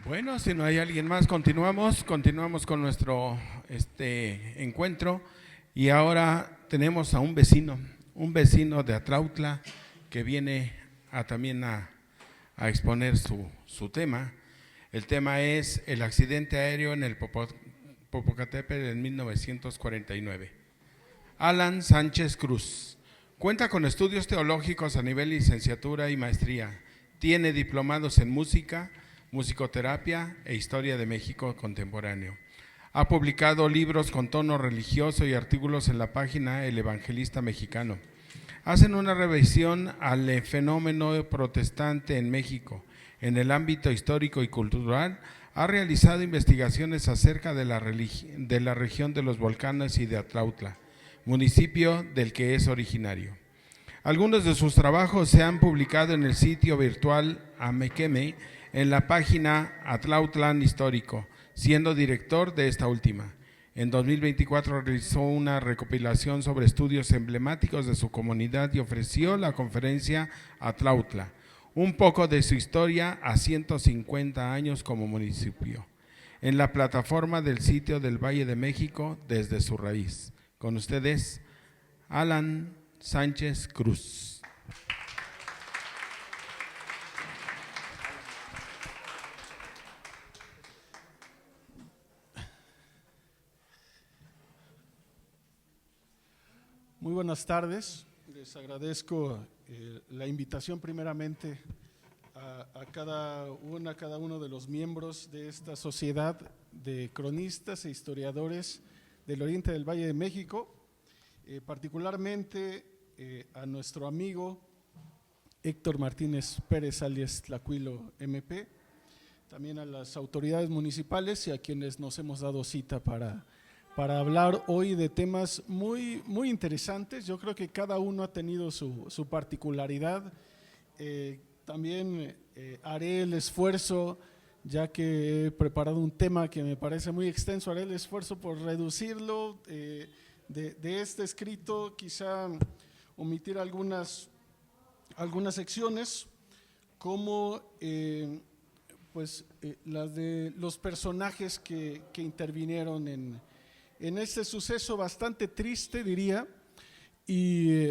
Bueno, si no hay alguien más, continuamos con nuestro encuentro y ahora tenemos a un vecino de Atlautla que viene también a exponer su tema. El tema es el accidente aéreo en el Popocatépetl en 1949. Alan Sánchez Cruz. Cuenta con estudios teológicos a nivel licenciatura y maestría. Tiene diplomados en música, musicoterapia e historia de México contemporáneo. Ha publicado libros con tono religioso y artículos en la página El Evangelista Mexicano. Hacen una revisión al fenómeno protestante en México. En el ámbito histórico y cultural, ha realizado investigaciones acerca de la región de los volcanes y de Atlautla, municipio del que es originario. Algunos de sus trabajos se han publicado en el sitio virtual Amequeme, en la página Atlautlan Histórico, siendo director de esta última. En 2024 realizó una recopilación sobre estudios emblemáticos de su comunidad y ofreció la conferencia Atlautla, un poco de su historia a 150 años como municipio, en la plataforma del sitio del Valle de México desde su raíz. Con ustedes, Alan Sánchez Cruz. Muy buenas tardes, les agradezco la invitación primeramente a cada uno de los miembros de esta sociedad de cronistas e historiadores del Oriente del Valle de México, particularmente a nuestro amigo Héctor Martínez Pérez alias Tlacuilo MP, también a las autoridades municipales y a quienes nos hemos dado cita para hablar hoy de temas muy interesantes. Yo creo que cada uno ha tenido su particularidad. También haré el esfuerzo, ya que he preparado un tema que me parece muy extenso, haré el esfuerzo por reducirlo de este escrito, quizá omitir algunas secciones, como las de los personajes que intervinieron en este suceso bastante triste, diría, y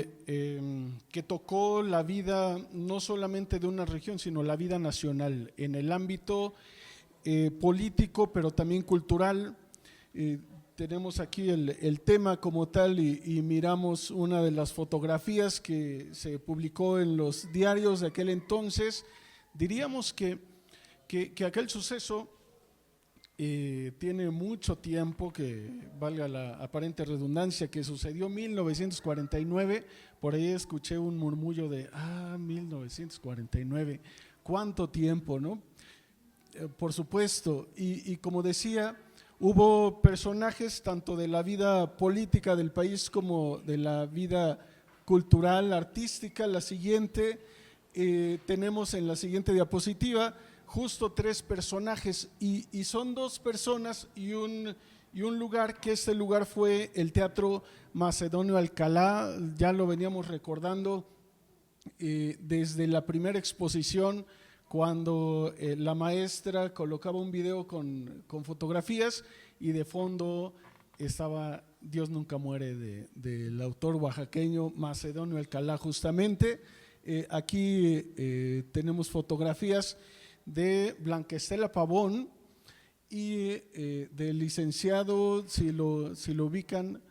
que tocó la vida no solamente de una región, sino la vida nacional, en el ámbito político, pero también cultural. Tenemos aquí el tema como tal y miramos una de las fotografías que se publicó en los diarios de aquel entonces. Diríamos que aquel suceso tiene mucho tiempo, que valga la aparente redundancia, que sucedió en 1949, por ahí escuché un murmullo de 1949, ¿cuánto tiempo, no? Por supuesto, y como decía, hubo personajes tanto de la vida política del país como de la vida cultural, artística. La siguiente, tenemos en la siguiente diapositiva justo tres personajes y son dos personas y un lugar, que este lugar fue el Teatro Macedonio Alcalá. Ya lo veníamos recordando desde la primera exposición, cuando la maestra colocaba un video con fotografías y de fondo estaba Dios nunca muere del autor oaxaqueño Macedonio Alcalá justamente. Aquí tenemos fotografías de Blanca Estela Pavón y del licenciado, si lo ubican,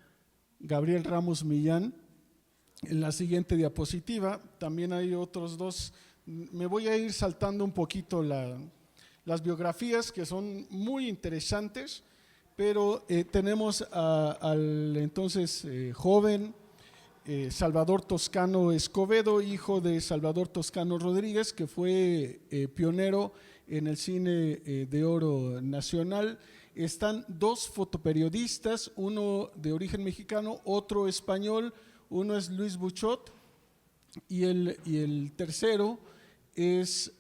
Gabriel Ramos Millán. En la siguiente diapositiva también hay otros dos. Me voy a ir saltando un poquito las biografías, que son muy interesantes, pero tenemos al entonces joven Salvador Toscano Escobedo, hijo de Salvador Toscano Rodríguez, que fue pionero en el cine de oro nacional. Están dos fotoperiodistas, uno de origen mexicano, otro español. Uno es Luis Buchot y el tercero es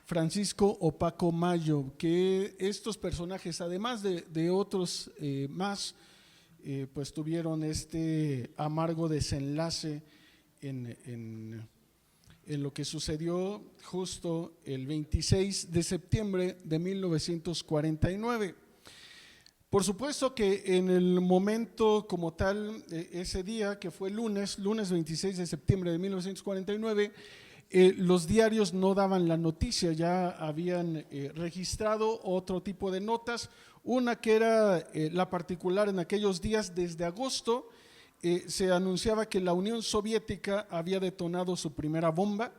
Francisco Opaco Mayo, que estos personajes, además de otros más, pues tuvieron este amargo desenlace en en lo que sucedió justo el 26 de septiembre de 1949. Por supuesto que en el momento como tal, ese día que fue lunes 26 de septiembre de 1949, los diarios no daban la noticia, ya habían registrado otro tipo de notas, una que era la particular en aquellos días. Desde agosto se anunciaba que la Unión Soviética había detonado su primera bomba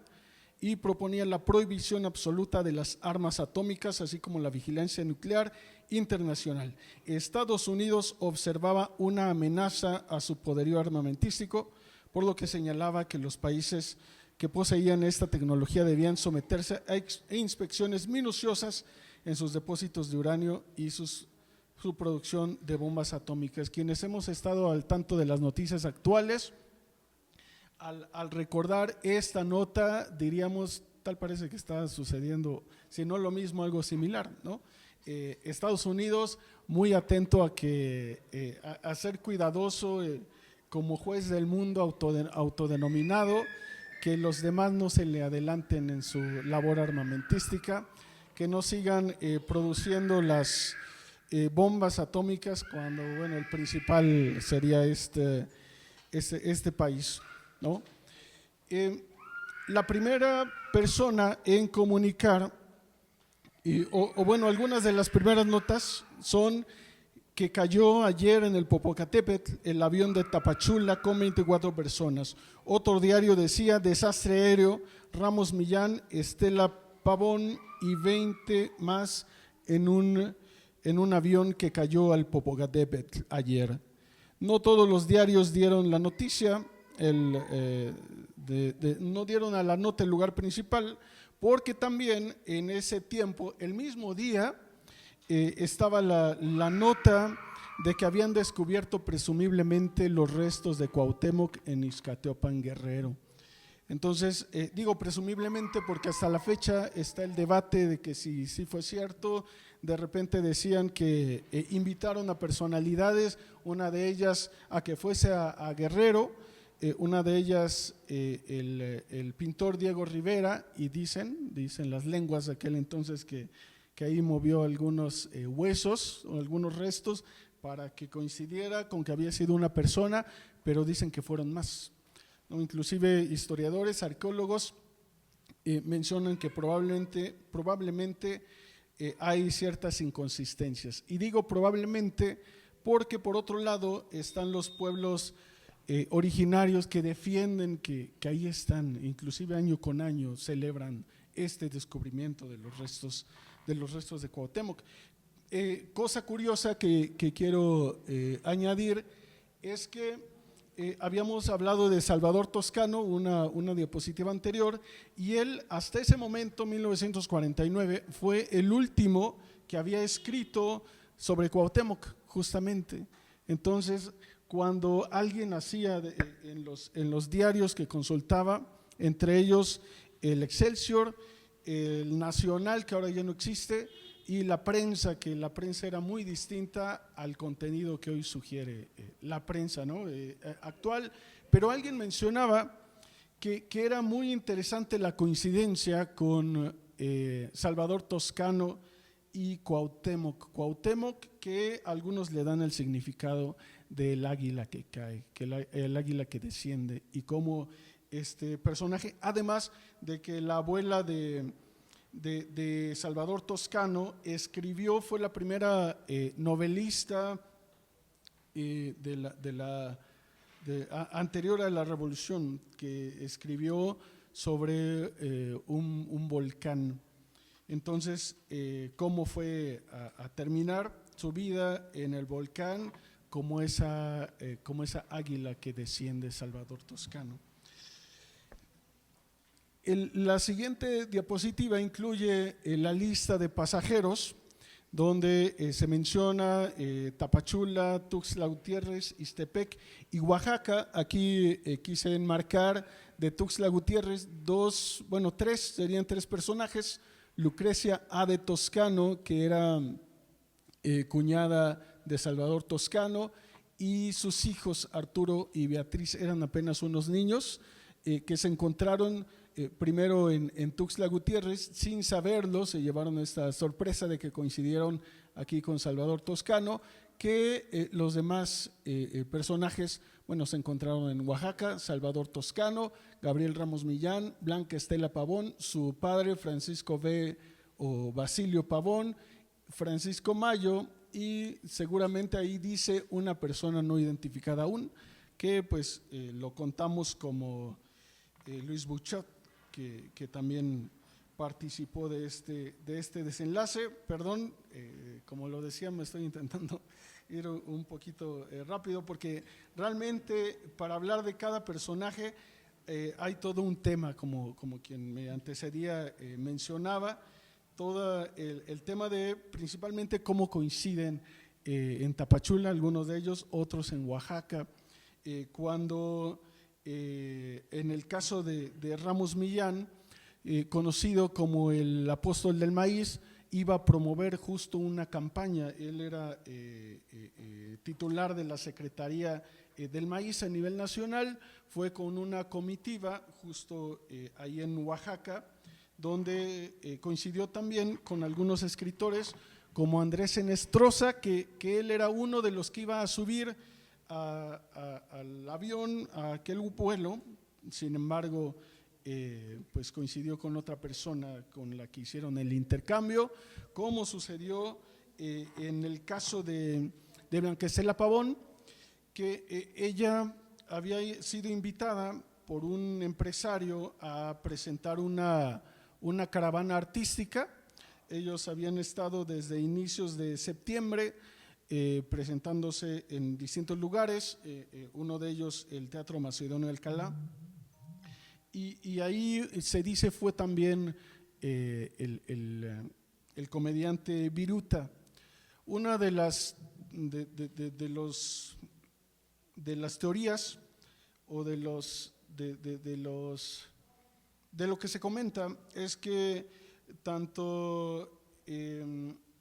y proponía la prohibición absoluta de las armas atómicas, así como la vigilancia nuclear internacional. Estados Unidos observaba una amenaza a su poderío armamentístico, por lo que señalaba que los países que poseían esta tecnología debían someterse a inspecciones minuciosas en sus depósitos de uranio y su producción de bombas atómicas. Quienes hemos estado al tanto de las noticias actuales, al recordar esta nota diríamos, tal parece que está sucediendo, si no lo mismo, algo similar, ¿no? Estados Unidos muy atento a ser cuidadoso como juez del mundo autodenominado, que los demás no se le adelanten en su labor armamentística, que no sigan produciendo las bombas atómicas cuando, bueno, el principal sería este país, ¿no? La primera persona en comunicar, bueno, algunas de las primeras notas son que cayó ayer en el Popocatépetl el avión de Tapachula con 24 personas. Otro diario decía: desastre aéreo, Ramos Millán, Estela Pavón y 20 más en un avión que cayó al Popocatépetl ayer. No todos los diarios dieron la noticia, no dieron a la nota el lugar principal, porque también en ese tiempo, el mismo día, estaba la nota de que habían descubierto presumiblemente los restos de Cuauhtémoc en Ixcateopan, Guerrero. Entonces, digo presumiblemente porque hasta la fecha está el debate de que si fue cierto. De repente decían que invitaron a personalidades, una de ellas a que fuese a Guerrero, una de ellas el pintor Diego Rivera, y dicen las lenguas de aquel entonces que ahí movió algunos huesos o algunos restos para que coincidiera con que había sido una persona, pero dicen que fueron más, ¿no? Inclusive historiadores, arqueólogos mencionan que probablemente hay ciertas inconsistencias. Y digo probablemente porque por otro lado están los pueblos originarios que defienden que ahí están, inclusive año con año celebran este descubrimiento de los restos de Cuauhtémoc. Cosa curiosa que quiero añadir es que habíamos hablado de Salvador Toscano, una diapositiva anterior, y él hasta ese momento, 1949, fue el último que había escrito sobre Cuauhtémoc, justamente. Entonces, cuando alguien hacía en los diarios que consultaba, entre ellos el Excelsior, el Nacional, que ahora ya no existe, y la prensa, que la prensa era muy distinta al contenido que hoy sugiere la prensa, ¿no? Actual, pero alguien mencionaba que era muy interesante la coincidencia con Salvador Toscano y Cuauhtémoc. Cuauhtémoc, que algunos le dan el significado del águila que cae, el águila que desciende, y cómo este personaje, además de que la abuela de Salvador Toscano escribió, fue la primera novelista anterior a la Revolución, que escribió sobre un volcán. Entonces, cómo fue a terminar su vida en el volcán, como esa águila que desciende, Salvador Toscano. La siguiente diapositiva incluye la lista de pasajeros, donde se menciona Tapachula, Tuxtla Gutiérrez, Ixtepec y Oaxaca. Aquí quise enmarcar de Tuxtla Gutiérrez serían tres personajes: Lucrecia A. de Toscano, que era cuñada de Salvador Toscano, y sus hijos Arturo y Beatriz, eran apenas unos niños que se encontraron primero en Tuxtla Gutiérrez, sin saberlo, se llevaron esta sorpresa de que coincidieron aquí con Salvador Toscano, que los demás personajes, bueno, se encontraron en Oaxaca: Salvador Toscano, Gabriel Ramos Millán, Blanca Estela Pavón, su padre Francisco B. o Basilio Pavón, Francisco Mayo, y seguramente ahí dice una persona no identificada aún, que pues lo contamos como Luis Buchot, que también participó de este desenlace. Perdón, como lo decía, me estoy intentando ir un poquito rápido, porque realmente para hablar de cada personaje hay todo un tema, como quien me antecedía mencionaba, todo el tema de principalmente cómo coinciden en Tapachula, algunos de ellos, otros en Oaxaca, cuando en el caso de Ramos Millán, conocido como el apóstol del maíz, iba a promover justo una campaña. Él era titular de la Secretaría del Maíz a nivel nacional, fue con una comitiva justo ahí en Oaxaca, donde coincidió también con algunos escritores como Andrés Enestrosa, que él era uno de los que iba a subir al avión, a aquel vuelo. Sin embargo, pues coincidió con otra persona con la que hicieron el intercambio, como sucedió en el caso de Blanca Estela Pavón, que ella había sido invitada por un empresario a presentar una caravana artística. Ellos habían estado desde inicios de septiembre presentándose en distintos lugares, uno de ellos el Teatro Macedonio de Alcalá, y ahí se dice fue también el comediante Viruta. Una de las teorías o de lo que se comenta es que tanto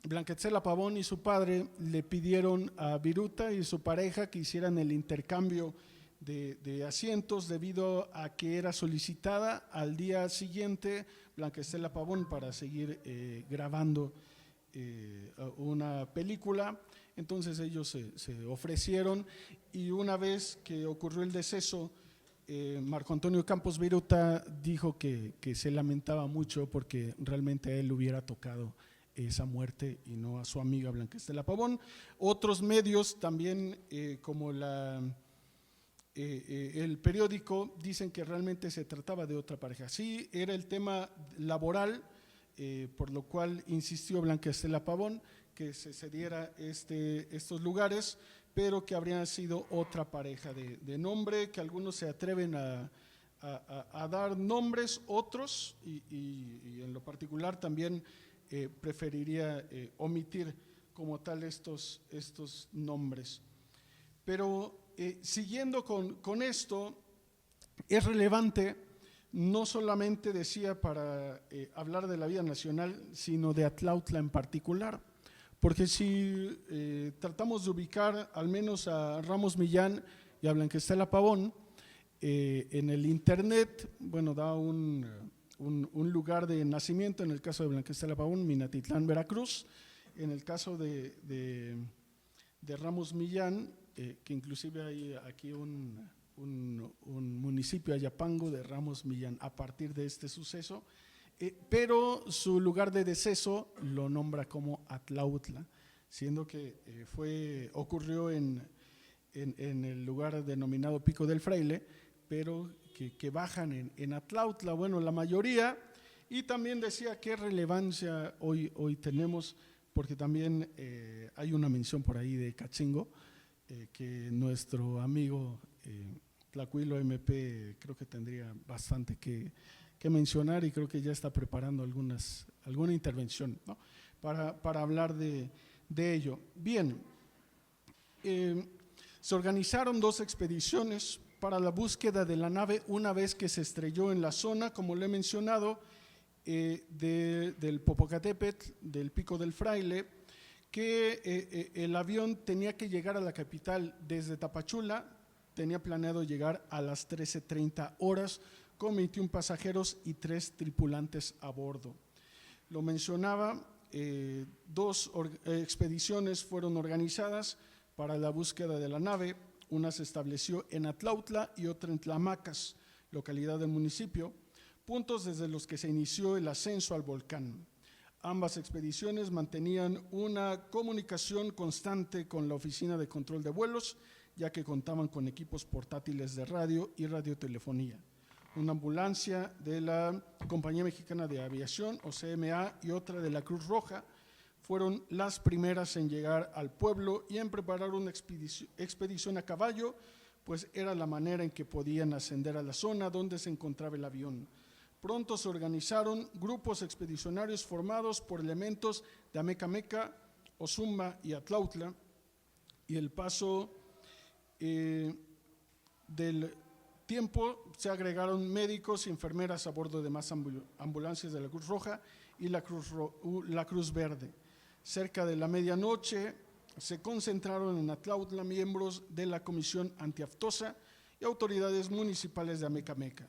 Blanca Estela Pavón y su padre le pidieron a Viruta y su pareja que hicieran el intercambio de asientos, debido a que era solicitada al día siguiente Blanca Estela Pavón para seguir grabando una película. Entonces ellos se ofrecieron, y una vez que ocurrió el deceso, Marco Antonio Campos Viruta dijo que se lamentaba mucho porque realmente a él le hubiera tocado esa muerte y no a su amiga Blanca Estela Pavón. Otros medios también, como el periódico, dicen que realmente se trataba de otra pareja. Sí, era el tema laboral, por lo cual insistió Blanca Estela Pavón que se cediera estos lugares, pero que habría sido otra pareja de nombre, que algunos se atreven a dar nombres, otros, y en lo particular también preferiría omitir como tal estos nombres. Pero siguiendo con esto, es relevante no solamente, decía, para hablar de la vida nacional, sino de Atlautla en particular, porque si tratamos de ubicar al menos a Ramos Millán y a Blanca Estela Pavón en el internet, bueno, da un lugar de nacimiento. En el caso de Blanca Estela Pavón, Minatitlán, Veracruz. En el caso de Ramos Millán, que inclusive hay aquí un municipio, Ayapango, de Ramos Millán, a partir de este suceso, pero su lugar de deceso lo nombra como Atlautla, siendo que ocurrió en el lugar denominado Pico del Fraile, pero que bajan en Atlautla. Bueno, la mayoría. Y también decía qué relevancia hoy tenemos, porque también hay una mención por ahí de Cachingo, que nuestro amigo Tlacuilo MP creo que tendría bastante que mencionar, y creo que ya está preparando alguna intervención, ¿no?, para hablar de ello. Bien, se organizaron 2 expediciones para la búsqueda de la nave una vez que se estrelló en la zona, como le he mencionado, del Popocatépetl, del Pico del Fraile, que el avión tenía que llegar a la capital desde Tapachula. Tenía planeado llegar a las 13:30 horas, con 21 pasajeros y 3 tripulantes a bordo. Lo mencionaba, 2 expediciones fueron organizadas para la búsqueda de la nave. Una se estableció en Atlautla y otra en Tlamacas, localidad del municipio, puntos desde los que se inició el ascenso al volcán. Ambas expediciones mantenían una comunicación constante con la Oficina de Control de Vuelos, ya que contaban con equipos portátiles de radio y radiotelefonía. Una ambulancia de la Compañía Mexicana de Aviación, o CMA, y otra de la Cruz Roja fueron las primeras en llegar al pueblo y en preparar una expedición a caballo, pues era la manera en que podían ascender a la zona donde se encontraba el avión. Pronto se organizaron grupos expedicionarios formados por elementos de Amecameca, Ozumba y Atlautla, y el paso del tiempo se agregaron médicos y enfermeras a bordo de más ambulancias de la Cruz Roja y la Cruz Verde. Cerca de la medianoche se concentraron en Atlautla miembros de la Comisión Antiaftosa y autoridades municipales de Amecameca.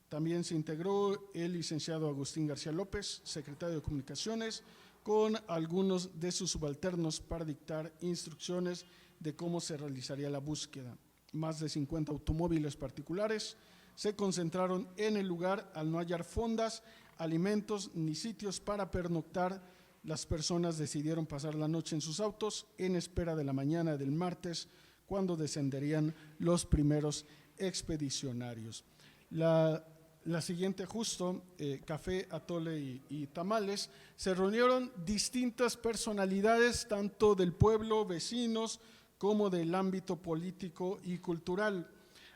También se integró el licenciado Agustín García López, secretario de Comunicaciones, con algunos de sus subalternos para dictar instrucciones de cómo se realizaría la búsqueda. Más de 50 automóviles particulares se concentraron en el lugar. Al no hallar fondas, alimentos ni sitios para pernoctar, las personas decidieron pasar la noche en sus autos en espera de la mañana del martes, cuando descenderían los primeros expedicionarios. La siguiente justo, café, atole y tamales, se reunieron distintas personalidades, tanto del pueblo, vecinos, como del ámbito político y cultural.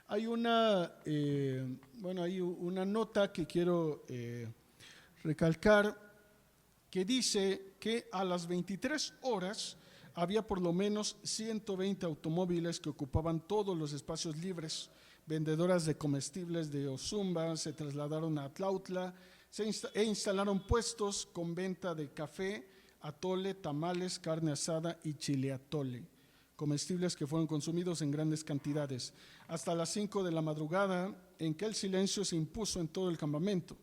Hay una nota que quiero recalcar, que dice que a las 23 horas había por lo menos 120 automóviles que ocupaban todos los espacios libres. Vendedoras de comestibles de Ozumba se trasladaron a Atlautla e instalaron puestos con venta de café, atole, tamales, carne asada y chile atole, comestibles que fueron consumidos en grandes cantidades, hasta las 5 de la madrugada, en que el silencio se impuso en todo el campamento.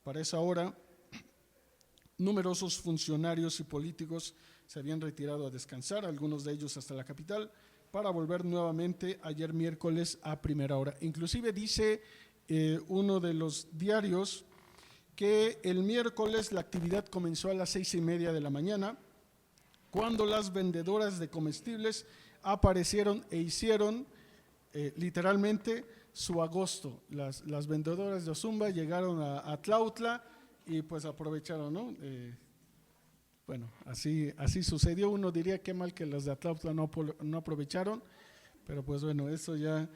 Para esa hora, numerosos funcionarios y políticos se habían retirado a descansar, algunos de ellos hasta la capital, para volver nuevamente ayer miércoles a primera hora. Inclusive dice uno de los diarios que el miércoles la actividad comenzó a las 6:30 de la mañana, cuando las vendedoras de comestibles aparecieron e hicieron literalmente su agosto. Las vendedoras de Ozumba llegaron a Atlautla y pues aprovecharon, ¿no? Bueno, así sucedió. Uno diría qué mal que las de Atlautla no aprovecharon, pero pues bueno, eso ya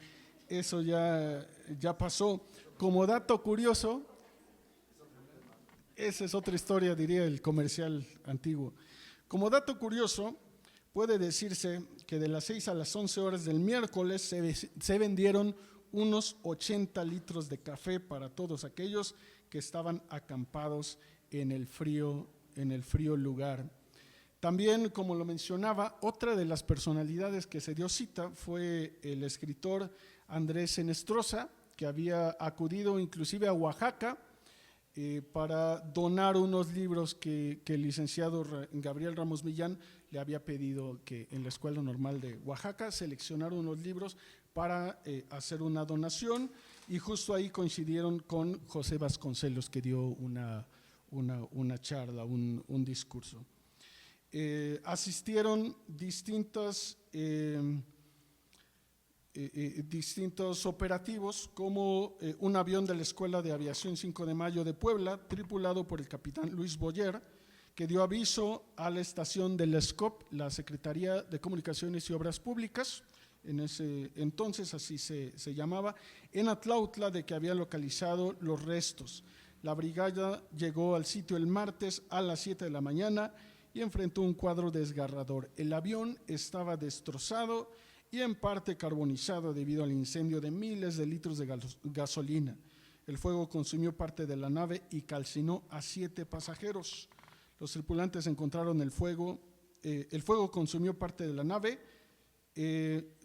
pasó. Como dato curioso, esa es otra historia, diría el comercial antiguo. Como dato curioso, puede decirse que de las 6 a las 11 horas del miércoles se vendieron unos 80 litros de café para todos aquellos que estaban acampados en el frío lugar. También, como lo mencionaba, otra de las personalidades que se dio cita fue el escritor Andrés Enestrosa, que había acudido inclusive a Oaxaca para donar unos libros que el licenciado Gabriel Ramos Millán le había pedido, que en la Escuela Normal de Oaxaca seleccionaron unos libros para hacer una donación, y justo ahí coincidieron con José Vasconcelos, que dio una charla, un discurso. Asistieron distintos operativos, como un avión de la Escuela de Aviación 5 de Mayo de Puebla, tripulado por el capitán Luis Boyer, que dio aviso a la estación del SCOP, la Secretaría de Comunicaciones y Obras Públicas, en ese entonces así se llamaba, en Atlautla, de que había localizado los restos. La brigada llegó al sitio el martes a las 7 de la mañana y enfrentó un cuadro desgarrador. El avión estaba destrozado y en parte carbonizado debido al incendio de miles de litros de gasolina. El fuego consumió parte de la nave y calcinó a 7 pasajeros. Los tripulantes encontraron el fuego consumió parte de la nave.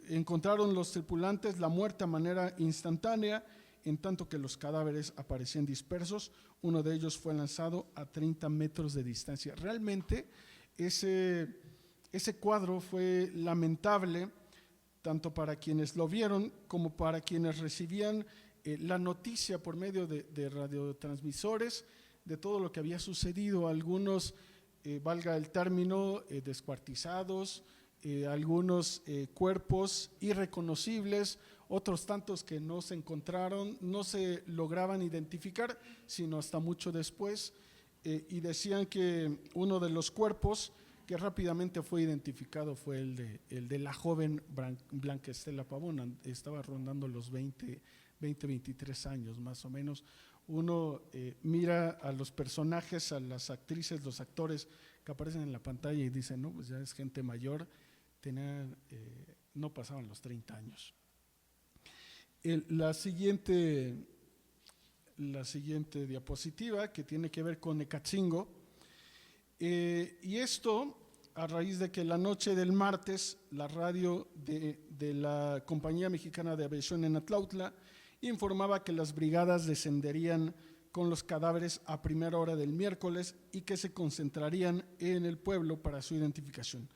Encontraron los tripulantes la muerte a manera instantánea en tanto que los cadáveres aparecían dispersos. Uno de ellos fue lanzado a 30 metros de distancia. Realmente ese cuadro fue lamentable, tanto para quienes lo vieron como para quienes recibían la noticia por medio de radiotransmisores de todo lo que había sucedido. Algunos, valga el término, descuartizados, algunos cuerpos irreconocibles, otros tantos que no se encontraron, no se lograban identificar, sino hasta mucho después, y decían que uno de los cuerpos que rápidamente fue identificado fue el de la joven Blanca Estela Pavón. Estaba rondando los 23 años más o menos. Uno mira a los personajes, a las actrices, los actores que aparecen en la pantalla y dice, no, pues ya es gente mayor, no pasaban los 30 años. La siguiente diapositiva, que tiene que ver con Ecatzingo, y esto a raíz de que la noche del martes la radio de la Compañía Mexicana de Aviación en Atlautla informaba que las brigadas descenderían con los cadáveres a primera hora del miércoles y que se concentrarían en el pueblo para su identificación.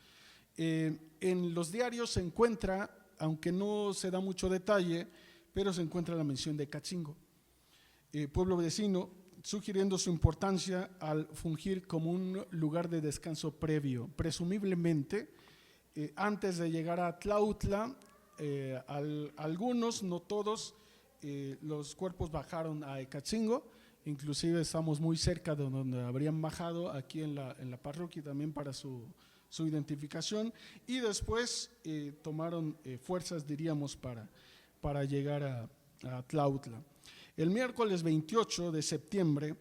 En los diarios se encuentra, aunque no se da mucho detalle, pero se encuentra la mención de Ecatzingo, pueblo vecino, sugiriendo su importancia al fungir como un lugar de descanso previo. Presumiblemente, antes de llegar a Atlautla, algunos, no todos, los cuerpos bajaron a Ecatzingo, inclusive estamos muy cerca de donde habrían bajado, aquí en la parroquia también para su identificación, y después tomaron fuerzas, diríamos, para llegar a Atlautla. El miércoles 28 de septiembre,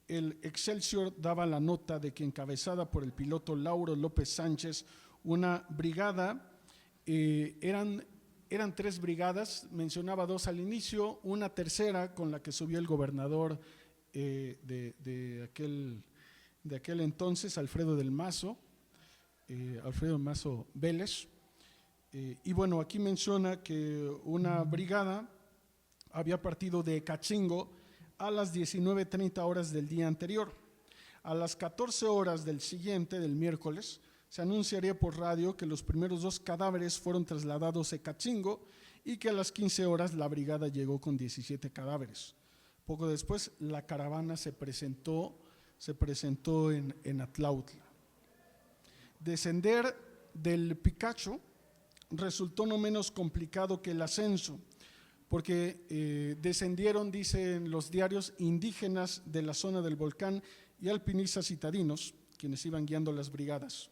el Excelsior daba la nota de que, encabezada por el piloto Lauro López Sánchez, una brigada, eran 3 brigadas, mencionaba 2 al inicio, una tercera con la que subió el gobernador de aquel entonces, Alfredo del Mazo Vélez. Y bueno, aquí menciona que una brigada había partido de Ecatzingo a las 19:30 horas del día anterior. A las 14 horas del siguiente, del miércoles, se anunciaría por radio que los primeros 2 cadáveres fueron trasladados a Ecatzingo y que a las 15 horas la brigada llegó con 17 cadáveres. Poco después, la caravana se presentó en Atlautla. Descender del Picacho resultó no menos complicado que el ascenso, porque descendieron, dicen los diarios, indígenas de la zona del volcán y alpinistas citadinos, quienes iban guiando las brigadas.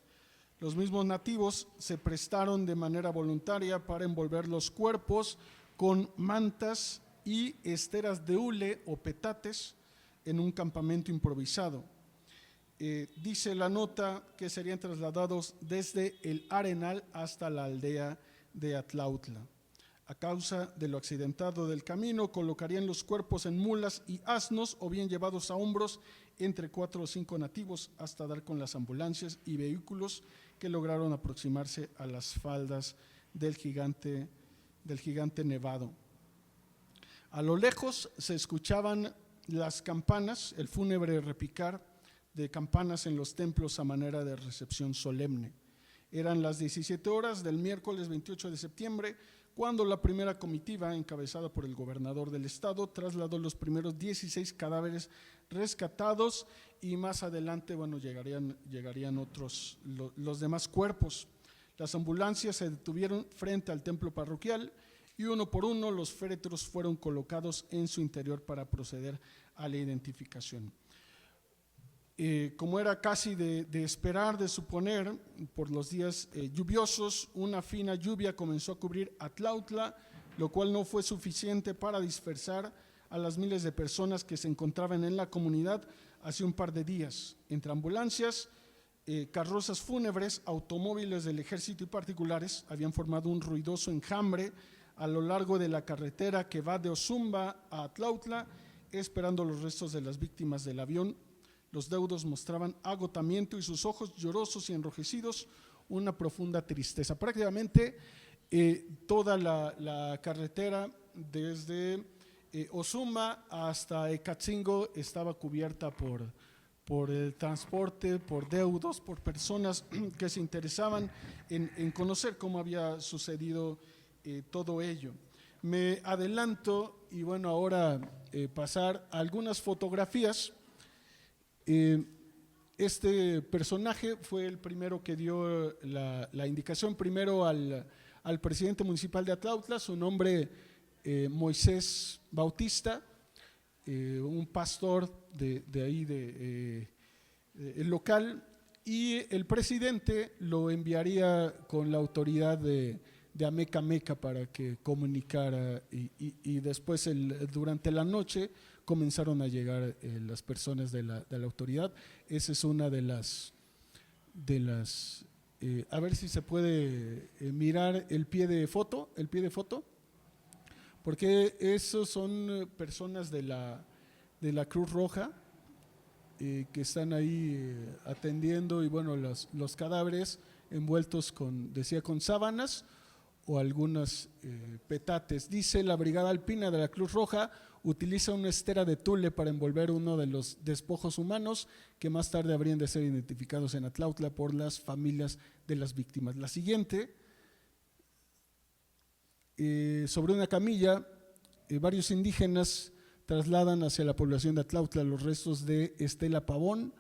Los mismos nativos se prestaron de manera voluntaria para envolver los cuerpos con mantas y esteras de hule o petates en un campamento improvisado. Dice la nota que serían trasladados desde el Arenal hasta la aldea de Atlautla. A causa de lo accidentado del camino, colocarían los cuerpos en mulas y asnos o bien llevados a hombros entre 4 o 5 nativos hasta dar con las ambulancias y vehículos que lograron aproximarse a las faldas del gigante nevado. A lo lejos se escuchaban las campanas, el fúnebre repicar de campanas en los templos a manera de recepción solemne. Eran las 17 horas del miércoles 28 de septiembre cuando la primera comitiva, encabezada por el gobernador del estado, trasladó los primeros 16 cadáveres rescatados y más adelante, bueno, llegarían otros, los demás cuerpos. Las ambulancias se detuvieron frente al templo parroquial y uno por uno los féretros fueron colocados en su interior para proceder a la identificación. Como era casi de esperar, de suponer, por los días lluviosos, una fina lluvia comenzó a cubrir Atlautla, lo cual no fue suficiente para dispersar a las miles de personas que se encontraban en la comunidad hace un par de días. Entre ambulancias, carrozas fúnebres, automóviles del ejército y particulares habían formado un ruidoso enjambre a lo largo de la carretera que va de Ozumba a Atlautla, esperando los restos de las víctimas del avión. Los deudos mostraban agotamiento y sus ojos llorosos y enrojecidos una profunda tristeza. Prácticamente toda la carretera desde Ozumba hasta Ecatzingo estaba cubierta por el transporte, por deudos, por personas que se interesaban en conocer cómo había sucedido todo ello. Me adelanto y bueno, ahora pasar a algunas fotografías. Este personaje fue el primero que dio la indicación primero al presidente municipal de Atlautla, su nombre Moisés Bautista, un pastor de ahí, el local, y el presidente lo enviaría con la autoridad de Ameca Meca para que comunicara y después durante la noche comenzaron a llegar las personas de la autoridad. Esa es una de las a ver si se puede mirar el pie de foto, porque esos son personas de la Cruz Roja que están ahí atendiendo y bueno, los cadáveres envueltos con sábanas o algunas petates. Dice: la Brigada Alpina de la Cruz Roja utiliza una estera de tule para envolver uno de los despojos humanos que más tarde habrían de ser identificados en Atlautla por las familias de las víctimas. La siguiente, sobre una camilla, varios indígenas trasladan hacia la población de Atlautla los restos de Estela Pavón,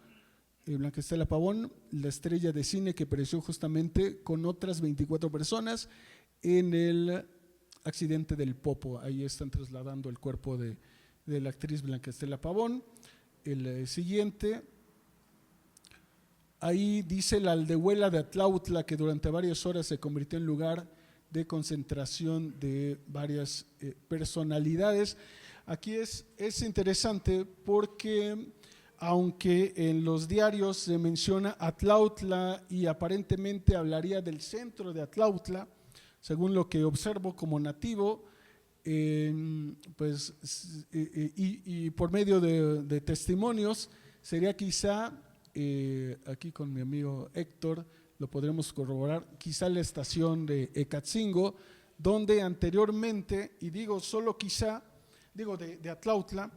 Blanca Estela Pavón, la estrella de cine que pereció justamente con otras 24 personas en el accidente del Popo. Ahí están trasladando el cuerpo de la actriz Blanca Estela Pavón. El siguiente, ahí dice la aldehuela de Atlautla, que durante varias horas se convirtió en lugar de concentración de varias personalidades. Aquí es interesante porque aunque en los diarios se menciona Atlautla y aparentemente hablaría del centro de Atlautla, según lo que observo como nativo, pues y por medio de testimonios, sería quizá, aquí con mi amigo Héctor lo podremos corroborar, quizá la estación de Ecatzingo, donde anteriormente, y digo solo quizá, digo de Atlautla,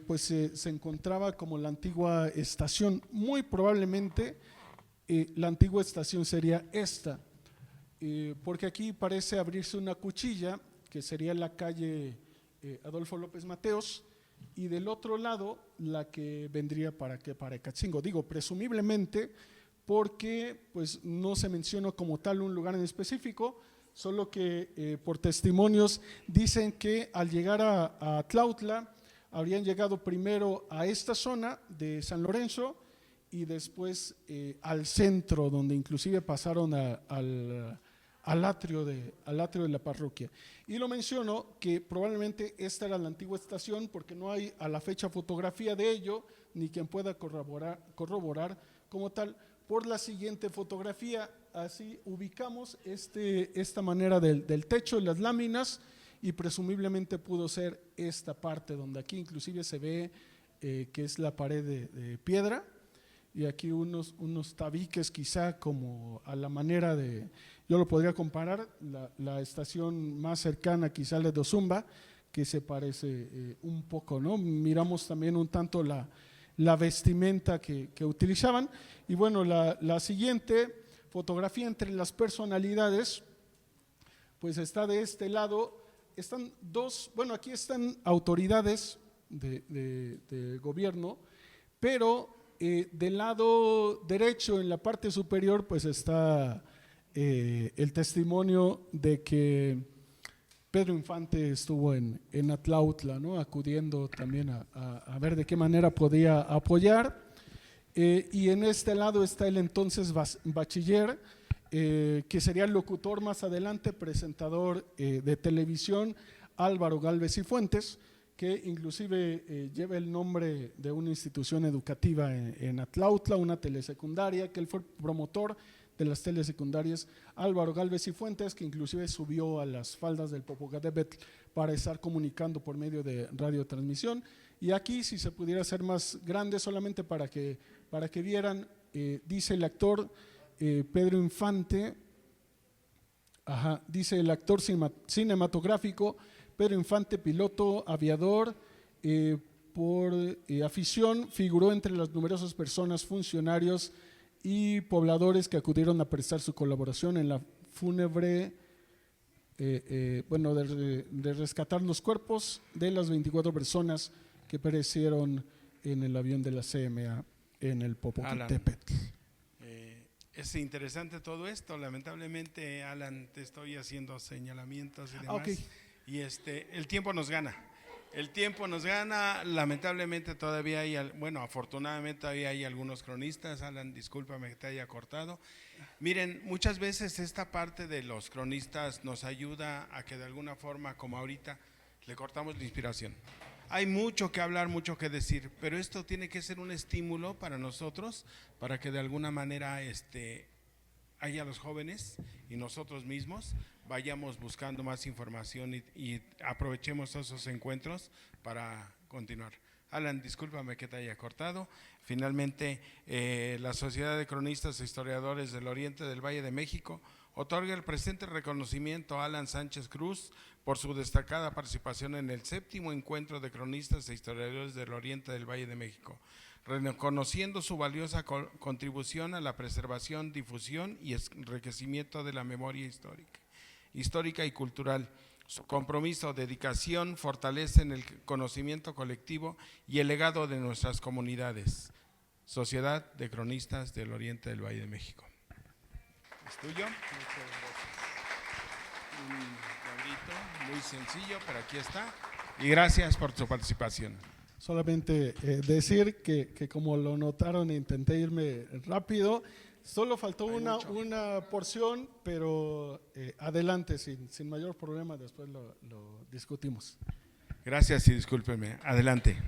pues se encontraba como la antigua estación. Muy probablemente la antigua estación sería esta, porque aquí parece abrirse una cuchilla que sería la calle Adolfo López Mateos, y del otro lado la que vendría para Ecatzingo. Digo presumiblemente porque pues no se menciona como tal un lugar en específico, solo que por testimonios dicen que al llegar a Atlautla habrían llegado primero a esta zona de San Lorenzo y después al centro, donde inclusive pasaron al atrio de la parroquia. Y lo menciono que probablemente esta era la antigua estación porque no hay a la fecha fotografía de ello, ni quien pueda corroborar como tal. Por la siguiente fotografía, así ubicamos esta manera del techo, las láminas, y presumiblemente pudo ser esta parte donde aquí inclusive se ve que es la pared de piedra, y aquí unos tabiques quizá como a la manera de, yo lo podría comparar, la estación más cercana quizá la de Ozumba, que se parece un poco, ¿no? Miramos también un tanto la vestimenta que utilizaban. Y bueno, la siguiente fotografía entre las personalidades, pues está de este lado, están dos, bueno, aquí están autoridades de gobierno, pero del lado derecho, en la parte superior, pues está el testimonio de que Pedro Infante estuvo en Atlautla, ¿no? Acudiendo también a ver de qué manera podía apoyar. Y en este lado está el entonces bachiller, que sería el locutor más adelante, presentador de televisión, Álvaro Gálvez y Fuentes, que inclusive lleva el nombre de una institución educativa en Atlautla, una telesecundaria, que él fue promotor de las telesecundarias, Álvaro Gálvez y Fuentes, que inclusive subió a las faldas del Popocatépetl para estar comunicando por medio de radiotransmisión. Y aquí, si se pudiera hacer más grande, solamente para que vieran, dice el actor Pedro Infante, dice el actor cinematográfico Pedro Infante, piloto, aviador, por afición figuró entre las numerosas personas, funcionarios y pobladores que acudieron a prestar su colaboración en la fúnebre, de rescatar los cuerpos de las 24 personas que perecieron en el avión de la CMA en el Popocatépetl. Es interesante todo esto. Lamentablemente, Alan, te estoy haciendo señalamientos y demás. Okay. Y el tiempo nos gana. El tiempo nos gana. Lamentablemente todavía hay, bueno, afortunadamente todavía hay algunos cronistas. Alan, discúlpame que te haya cortado. Miren, muchas veces esta parte de los cronistas nos ayuda a que de alguna forma, como ahorita, le cortamos la inspiración. Hay mucho que hablar, mucho que decir, pero esto tiene que ser un estímulo para nosotros, para que de alguna manera haya los jóvenes y nosotros mismos vayamos buscando más información y aprovechemos esos encuentros para continuar. Alan, discúlpame que te haya cortado. Finalmente, la Sociedad de Cronistas e Historiadores del Oriente del Valle de México otorga el presente reconocimiento a Alan Sánchez Cruz por su destacada participación en el 7º Encuentro de Cronistas e Historiadores del Oriente del Valle de México, reconociendo su valiosa contribución a la preservación, difusión y enriquecimiento de la memoria histórica y cultural. Su compromiso, dedicación, fortalecen el conocimiento colectivo y el legado de nuestras comunidades. Sociedad de Cronistas del Oriente del Valle de México. ¿Es tuyo? Un cuadrito muy sencillo, pero aquí está. Y gracias por tu participación. Solamente decir que como lo notaron, intenté irme rápido. Solo faltó una porción, pero adelante, sin mayor problema, después lo discutimos. Gracias y discúlpenme. Adelante.